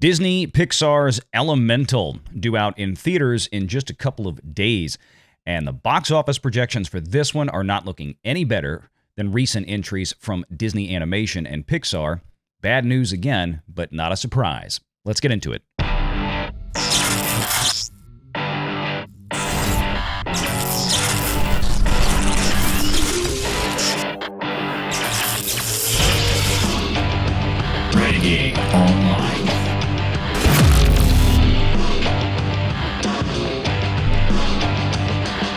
Disney Pixar's Elemental, due out in theaters in just a couple of days. And the box office projections for this one are not looking any better than recent entries from Disney Animation and Pixar. Bad news again, but not a surprise. Let's get into it. Renegade Online.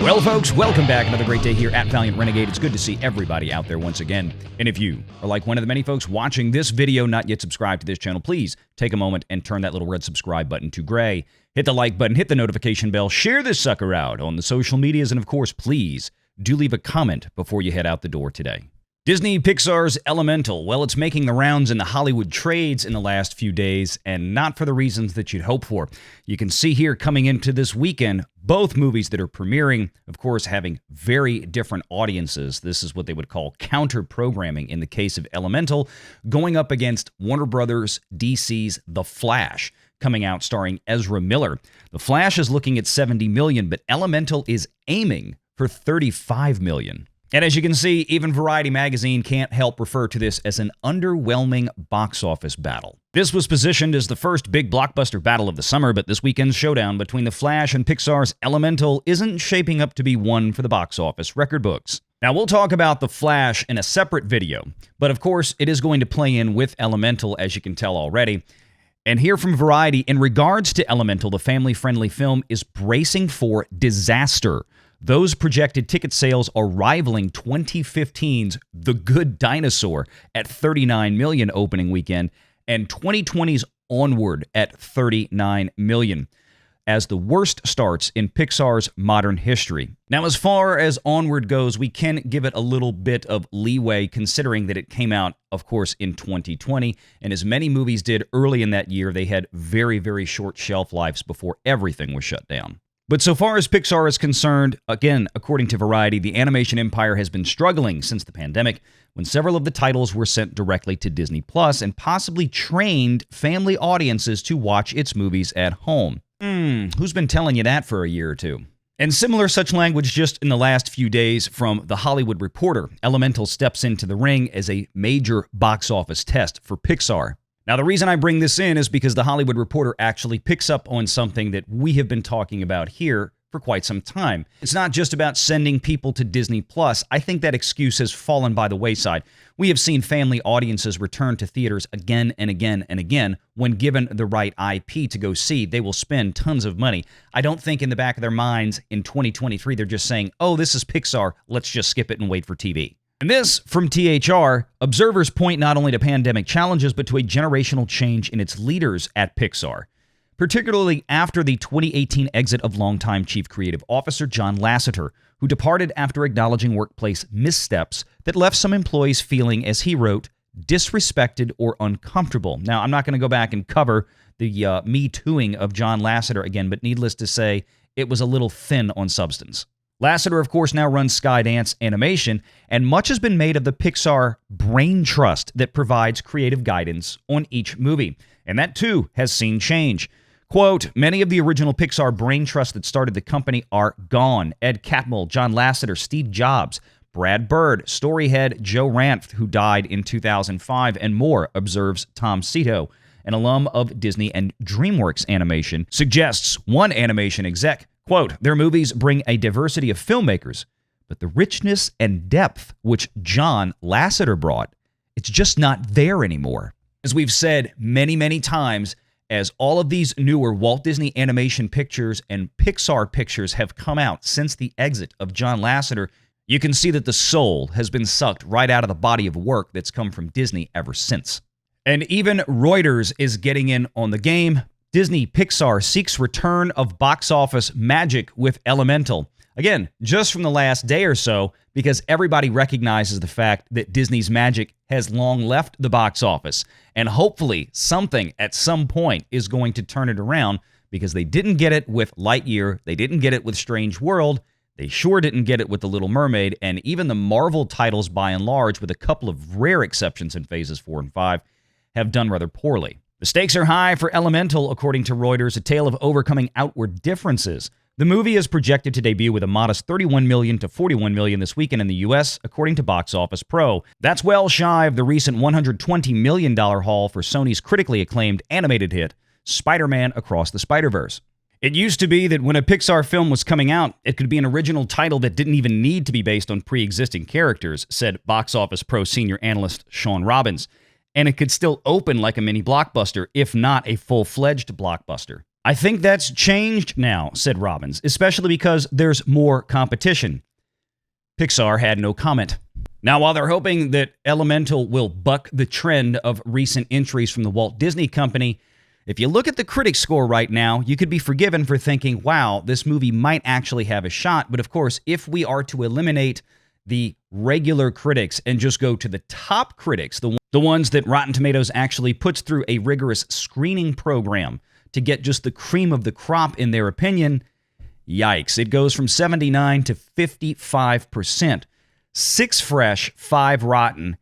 Well, folks, welcome back. Another great day here at Valiant Renegade. It's good to see everybody out there once again. And if you are like one of the many folks watching this video not yet subscribed to this channel, please take a moment and turn that little red subscribe button to gray. Hit the like button, hit the notification bell, share this sucker out on the social medias, and of course, please do leave a comment before you head out the door today. Disney Pixar's Elemental, well, it's making the rounds in the Hollywood trades in the last few days, and not for the reasons that you'd hope for. You can see here coming into this weekend, both movies that are premiering, of course, having very different audiences. This is what they would call counter-programming in the case of Elemental, going up against Warner Brothers DC's The Flash, coming out starring Ezra Miller. The Flash is looking at $70 million, but Elemental is aiming for $35 million. And as you can see, even Variety magazine can't help refer to this as an underwhelming box office battle. This was positioned as the first big blockbuster battle of the summer, but this weekend's showdown between The Flash and Pixar's Elemental isn't shaping up to be one for the box office record books. Now, we'll talk about The Flash in a separate video, but of course, it is going to play in with Elemental, as you can tell already. And here from Variety, in regards to Elemental, the family-friendly film is bracing for disaster. Those projected ticket sales are rivaling 2015's The Good Dinosaur at $39 million opening weekend and 2020's Onward at $39 million as the worst starts in Pixar's modern history. Now, as far as Onward goes, we can give it a little bit of leeway considering that it came out, of course, in 2020, and as many movies did early in that year, they had very, very short shelf lives before everything was shut down. But so far as Pixar is concerned, again, according to Variety, the animation empire has been struggling since the pandemic when several of the titles were sent directly to Disney Plus and possibly trained family audiences to watch its movies at home. Who's been telling you that for a year or two? And similar such language just in the last few days from The Hollywood Reporter. Elemental steps into the ring as a major box office test for Pixar. Now, the reason I bring this in is because The Hollywood Reporter actually picks up on something that we have been talking about here for quite some time. It's not just about sending people to Disney Plus. I think that excuse has fallen by the wayside. We have seen family audiences return to theaters again and again and again. When given the right IP to go see, they will spend tons of money. I don't think in the back of their minds in 2023, they're just saying, oh, this is Pixar, let's just skip it and wait for TV. And this, from THR, observers point not only to pandemic challenges, but to a generational change in its leaders at Pixar, particularly after the 2018 exit of longtime Chief Creative Officer John Lasseter, who departed after acknowledging workplace missteps that left some employees feeling, as he wrote, disrespected or uncomfortable. Now, I'm not going to go back and cover the Me Tooing of John Lasseter again, but needless to say, it was a little thin on substance. Lasseter, of course, now runs Skydance Animation, and much has been made of the Pixar brain trust that provides creative guidance on each movie. And that, too, has seen change. Quote, many of the original Pixar brain trust that started the company are gone. Ed Catmull, John Lasseter, Steve Jobs, Brad Bird, story head Joe Ranft, who died in 2005, and more, observes Tom Cito, an alum of Disney and DreamWorks Animation, suggests one animation exec. Quote, their movies bring a diversity of filmmakers, but the richness and depth which John Lasseter brought, it's just not there anymore. As we've said many, many times, as all of these newer Walt Disney Animation pictures and Pixar pictures have come out since the exit of John Lasseter, you can see that the soul has been sucked right out of the body of work that's come from Disney ever since. And even Reuters is getting in on the game. Disney Pixar seeks return of box office magic with Elemental. Again, just from the last day or so, because everybody recognizes the fact that Disney's magic has long left the box office. And hopefully something at some point is going to turn it around, because they didn't get it with Lightyear, they didn't get it with Strange World, they sure didn't get it with The Little Mermaid, and even the Marvel titles by and large, with a couple of rare exceptions in phases 4 and 5, have done rather poorly. The stakes are high for Elemental, according to Reuters, a tale of overcoming outward differences. The movie is projected to debut with a modest $31 million to $41 million this weekend in the U.S., according to Box Office Pro. That's well shy of the recent $120 million haul for Sony's critically acclaimed animated hit, Spider-Man Across the Spider-Verse. It used to be that when a Pixar film was coming out, it could be an original title that didn't even need to be based on pre-existing characters, said Box Office Pro senior analyst Sean Robbins. And it could still open like a mini blockbuster, if not a full-fledged blockbuster. I think that's changed now, said Robbins, especially because there's more competition. Pixar had no comment. Now, while they're hoping that Elemental will buck the trend of recent entries from the Walt Disney Company, if you look at the critic score right now, you could be forgiven for thinking, wow, this movie might actually have a shot. But of course, if we are to eliminate the regular critics and just go to the top critics, the ones that Rotten Tomatoes actually puts through a rigorous screening program to get just the cream of the crop in their opinion, yikes, it goes from 79 to 55%. 6 fresh, 5 rotten.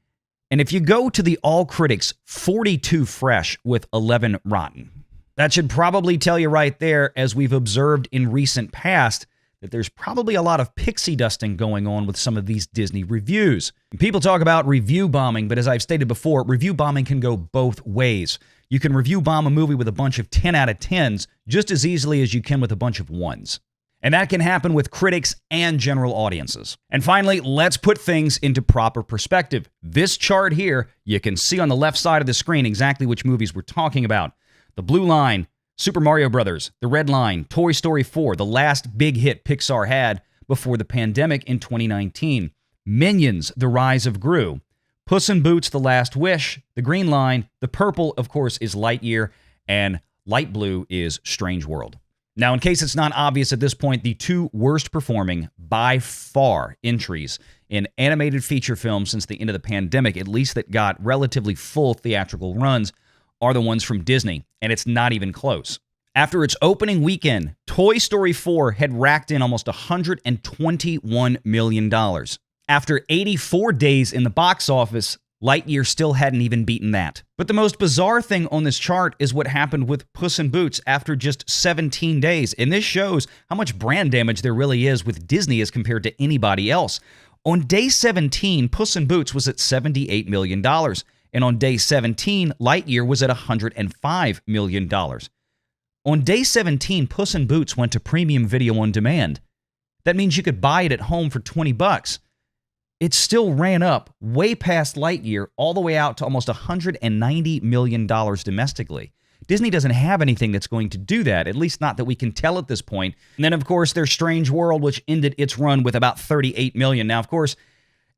And if you go to the all critics, 42 fresh with 11 rotten. That should probably tell you right there, as we've observed in recent past, that there's probably a lot of pixie dusting going on with some of these Disney reviews. People talk about review bombing, but as I've stated before, review bombing can go both ways. You can review bomb a movie with a bunch of 10 out of 10s just as easily as you can with a bunch of 1s. And that can happen with critics and general audiences. And finally, let's put things into proper perspective. This chart here, you can see on the left side of the screen exactly which movies we're talking about. The blue line, Super Mario Brothers. The red line, Toy Story 4, the last big hit Pixar had before the pandemic in 2019. Minions, The Rise of Gru. Puss in Boots, The Last Wish. The green line, the purple, of course, is Lightyear, and light blue is Strange World. Now, in case it's not obvious at this point, the 2 worst performing, by far, entries in animated feature films since the end of the pandemic, at least that got relatively full theatrical runs, are the ones from Disney, and it's not even close. After its opening weekend, Toy Story 4 had racked in almost $121 million. After 84 days in the box office, Lightyear still hadn't even beaten that. But the most bizarre thing on this chart is what happened with Puss in Boots after just 17 days, and this shows how much brand damage there really is with Disney as compared to anybody else. On day 17, Puss in Boots was at $78 million. And on day 17, Lightyear was at $105 million. On day 17, Puss in Boots went to premium video on demand. That means you could buy it at home for $20. It still ran up way past Lightyear, all the way out to almost $190 million domestically. Disney doesn't have anything that's going to do that, at least not that we can tell at this point. And then, of course, there's Strange World, which ended its run with about $38 million. Now, of course,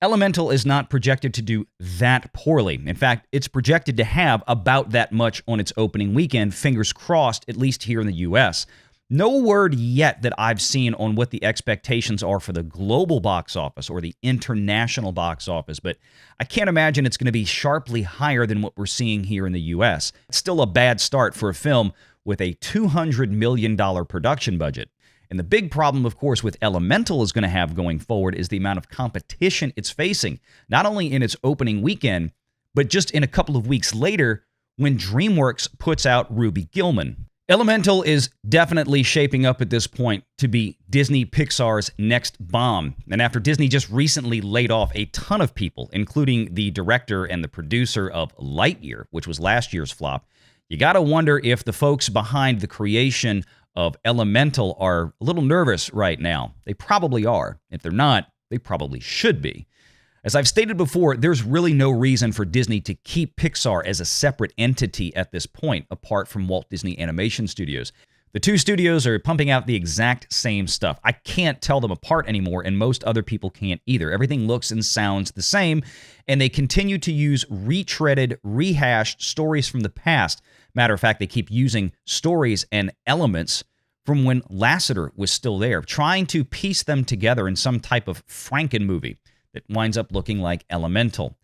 Elemental is not projected to do that poorly. In fact, it's projected to have about that much on its opening weekend, fingers crossed, at least here in the U.S. No word yet that I've seen on what the expectations are for the global box office or the international box office, but I can't imagine it's going to be sharply higher than what we're seeing here in the U.S. It's still a bad start for a film with a $200 million production budget. And the big problem, of course, with Elemental is going to have going forward is the amount of competition it's facing, not only in its opening weekend, but just in a couple of weeks later when DreamWorks puts out Ruby Gilman. Elemental is definitely shaping up at this point to be Disney Pixar's next bomb. And after Disney just recently laid off a ton of people, including the director and the producer of Lightyear, which was last year's flop, you got to wonder if the folks behind the creation of Elemental are a little nervous right now. They probably are. If they're not, they probably should be. As I've stated before, there's really no reason for Disney to keep Pixar as a separate entity at this point, apart from Walt Disney Animation Studios. The 2 studios are pumping out the exact same stuff. I can't tell them apart anymore, and most other people can't either. Everything looks and sounds the same, and they continue to use retreaded, rehashed stories from the past. Matter of fact, they keep using stories and elements from when Lasseter was still there, trying to piece them together in some type of Franken movie that winds up looking like Elemental.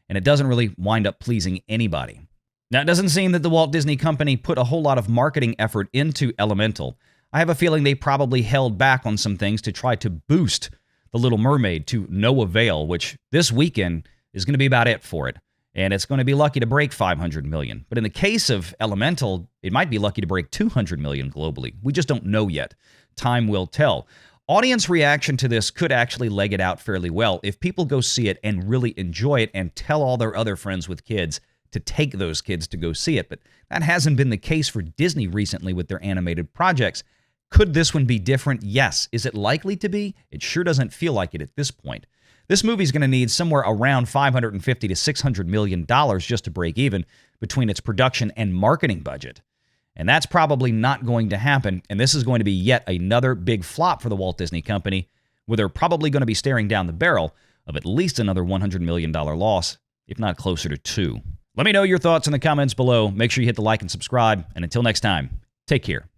And it doesn't really wind up pleasing anybody. Now, it doesn't seem that the Walt Disney Company put a whole lot of marketing effort into Elemental. I have a feeling they probably held back on some things to try to boost The Little Mermaid to no avail, which this weekend is going to be about it for it. and it's going to be lucky to break 500 million. But in the case of Elemental, it might be lucky to break 200 million globally. We just don't know yet. Time will tell. Audience reaction to this could actually leg it out fairly well if people go see it and really enjoy it and tell all their other friends with kids to take those kids to go see it. But that hasn't been the case for Disney recently with their animated projects. Could this one be different? Yes. Is it likely to be? It sure doesn't feel like it at this point. This movie's going to need somewhere around $550 to $600 million just to break even between its production and marketing budget. And that's probably not going to happen, and this is going to be yet another big flop for the Walt Disney Company, where they're probably going to be staring down the barrel of at least another $100 million loss, if not closer to $2. Let me know your thoughts in the comments below. Make sure you hit the like and subscribe, and until next time, take care.